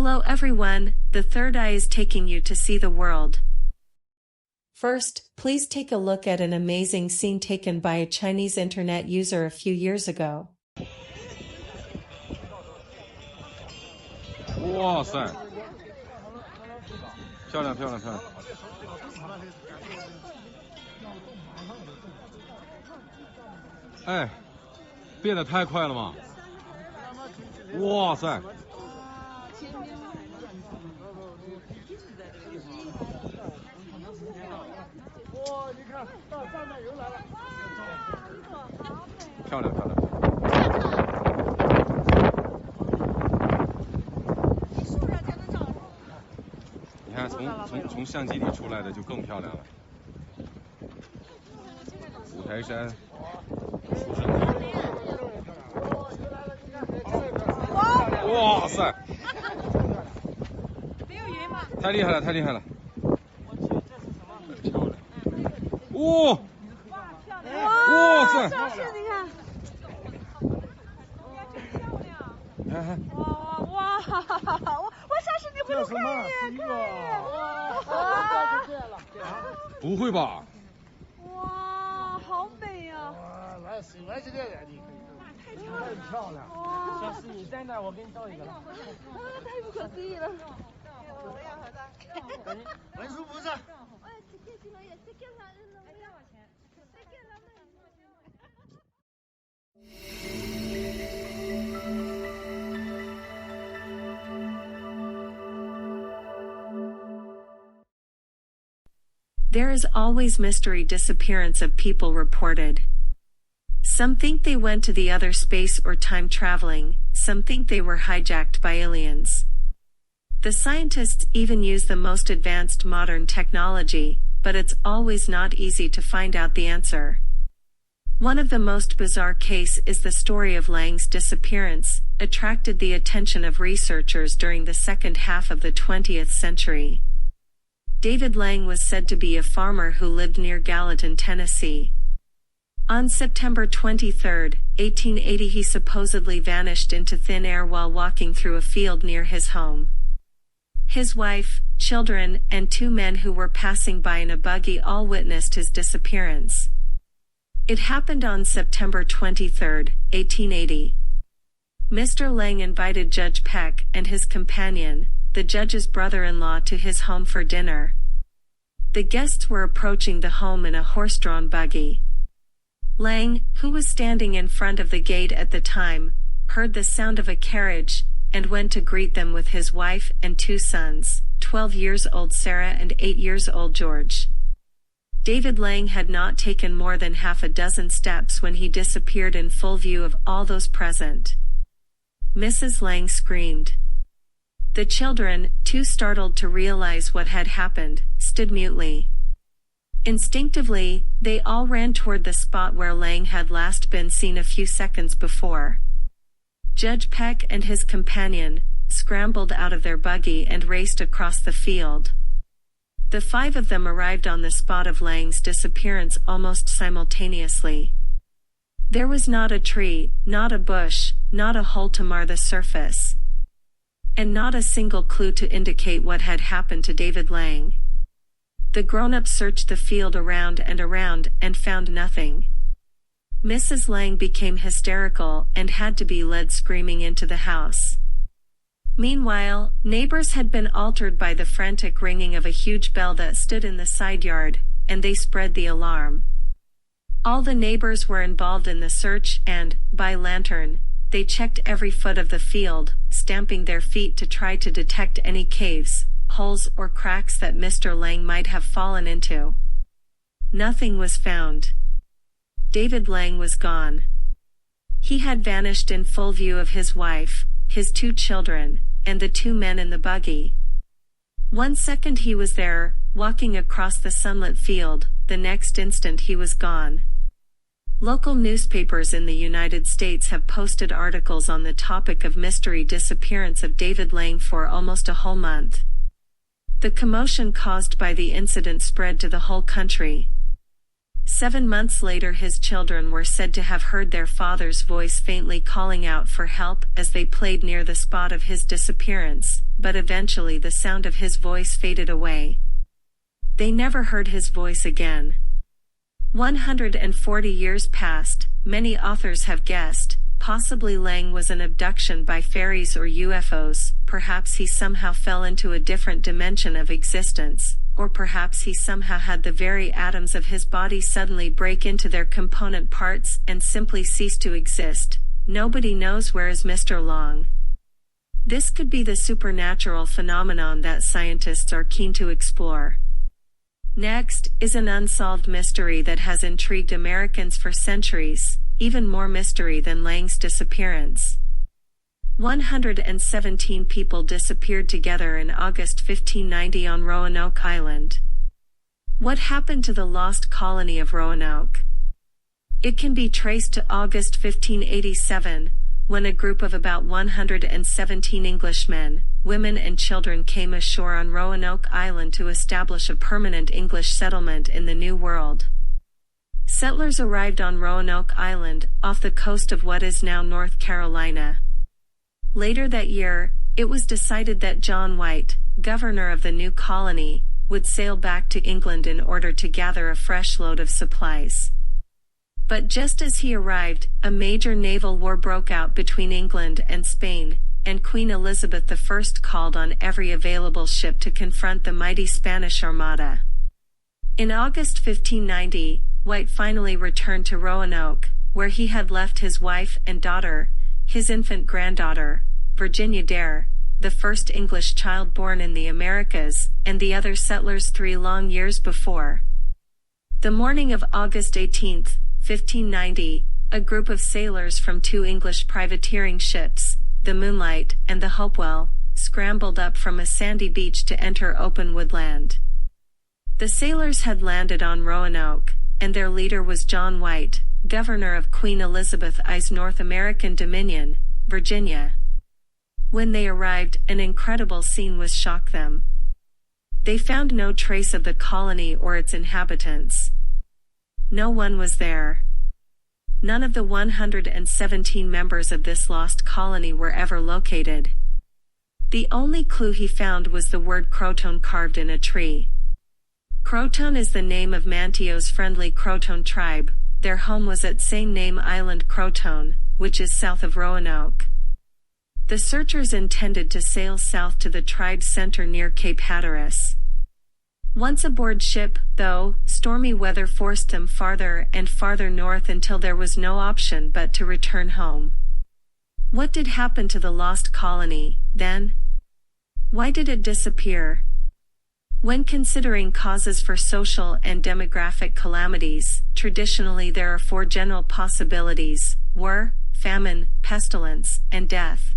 Hello everyone, the third eye is taking you to see the world. First, please take a look at an amazing scene taken by a Chinese internet user a few years ago. 哇塞，漂亮漂亮漂亮！哎，变得太快了嘛！哇塞！哇，你看，上面又来了！漂亮漂亮！你看，从相机里出来的就更漂亮了。五台山，出生地。哇塞！太厉害了，太厉害了！哇！哇塞！上去你看，你看，哇！我相信你会可以，哇！不会吧？哇，好美呀！来，10块钱的你可以，太漂亮！哇，小石你在那，我给你照一个。太不可思议了！我要合照。文书不是。There is always mystery disappearance of people reported. Some think they went to the other space or time traveling, some think they were hijacked by aliens. The scientists even use the most advanced modern technology, but it's always not easy to find out the answer. One of the most bizarre cases is the story of Lang's disappearance, attracted the attention of researchers during the second half of the 20th century. David Lang was said to be a farmer who lived near Gallatin, Tennessee. On September 23, 1880, he supposedly vanished into thin air while walking through a field near his home. His wife, children, and 2 men who were passing by in a buggy all witnessed his disappearance. It happened on September 23, 1880. Mr. Lang invited Judge Peck and his companion, the judge's brother-in-law, to his home for dinner. The guests were approaching the home in a horse-drawn buggy. Lang, who was standing in front of the gate at the time, heard the sound of a carriage, and went to greet them with his wife and 2 sons, 12 years old Sarah and 8 years old George. David Lang had not taken more than half a dozen steps when he disappeared in full view of all those present. Mrs. Lang screamed. The children, too startled to realize what had happened, stood mutely. Instinctively, they all ran toward the spot where Lang had last been seen a few seconds before. Judge Peck and his companion scrambled out of their buggy and raced across the field. The 5 of them arrived on the spot of Lang's disappearance almost simultaneously. There was not a tree, not a bush, not a hole to mar the surface, and not a single clue to indicate what had happened to David Lang. The grown-ups searched the field around and found nothing. Mrs. Lang became hysterical and had to be led screaming into the house. Meanwhile, neighbors had been altered by the frantic ringing of a huge bell that stood in the side yard, and they spread the alarm. All the neighbors were involved in the search and, by lantern, they checked every foot of the field, stamping their feet to try to detect any caves, holes or cracks that Mr. Lang might have fallen into. Nothing was found. David Lang was gone. He had vanished in full view of his wife, his 2 children, and the 2 men in the buggy. One second he was there, walking across the sunlit field, the next instant he was gone. Local newspapers in the United States have posted articles on the topic of mystery disappearance of David Lang for almost a whole month. The commotion caused by the incident spread to the whole country. 7 months later, his children were said to have heard their father's voice faintly calling out for help as they played near the spot of his disappearance, but eventually the sound of his voice faded away. They never heard his voice again. 140 years passed. Many authors have guessed, possibly Lang was an abduction by fairies or UFOs, perhaps he somehow fell into a different dimension of existence, or perhaps he somehow had the very atoms of his body suddenly break into their component parts and simply cease to exist. Nobody knows where is Mr. Long. This could be the supernatural phenomenon that scientists are keen to explore. Next is an unsolved mystery that has intrigued Americans for centuries, even more mystery than Lang's disappearance. 117 people disappeared together in August 1590 on Roanoke Island. What happened to the lost colony of Roanoke? It can be traced to August 1587, when a group of about 117 Englishmen, women and children came ashore on Roanoke Island to establish a permanent English settlement in the New World. Settlers arrived on Roanoke Island, off the coast of what is now North Carolina. Later that year, it was decided that John White, governor of the new colony, would sail back to England in order to gather a fresh load of supplies. But just as he arrived, a major naval war broke out between England and Spain, and Queen Elizabeth I called on every available ship to confront the mighty Spanish Armada. In August 1590, White finally returned to Roanoke, where he had left his wife and daughter, his infant granddaughter, Virginia Dare, the first English child born in the Americas, and the other settlers 3 long years before. The morning of August 18, 1590, a group of sailors from 2 English privateering ships, the Moonlight and the Hopewell, scrambled up from a sandy beach to enter open woodland. The sailors had landed on Roanoke, and their leader was John White, governor of Queen Elizabeth I's North American Dominion, Virginia. When they arrived, an incredible scene was shocked them. They found no trace of the colony or its inhabitants. No one was there. None of the 117 members of this lost colony were ever located. The only clue he found was the word Croton carved in a tree. Croton is the name of Mantio's friendly Croton tribe. Their home was at same name island Croton, which is south of Roanoke. The searchers intended to sail south to the tribe's center near Cape Hatteras. Once aboard ship, though, stormy weather forced them farther and farther north until there was no option but to return home. What did happen to the lost colony, then? Why did it disappear? When considering causes for social and demographic calamities, traditionally there are 4 general possibilities: war, famine, pestilence, and death.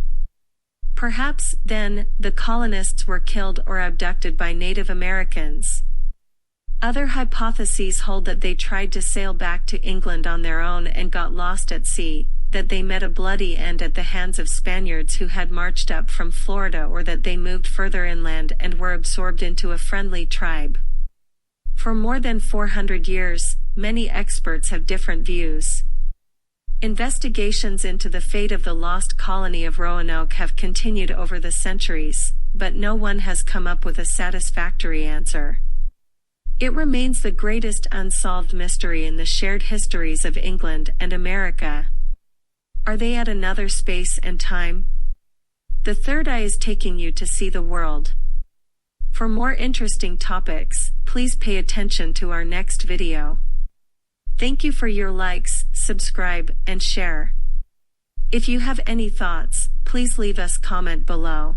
Perhaps, then, the colonists were killed or abducted by Native Americans. Other hypotheses hold that they tried to sail back to England on their own and got lost at sea, that they met a bloody end at the hands of Spaniards who had marched up from Florida, or that they moved further inland and were absorbed into a friendly tribe. For more than 400 years, many experts have different views. Investigations into the fate of the lost colony of Roanoke have continued over the centuries, but no one has come up with a satisfactory answer. It remains the greatest unsolved mystery in the shared histories of England and America. Are they at another space and time? The Third Eye is taking you to see the world. For more interesting topics, please pay attention to our next video. Thank you for your likes, subscribe, and share. If you have any thoughts, please leave us comment below.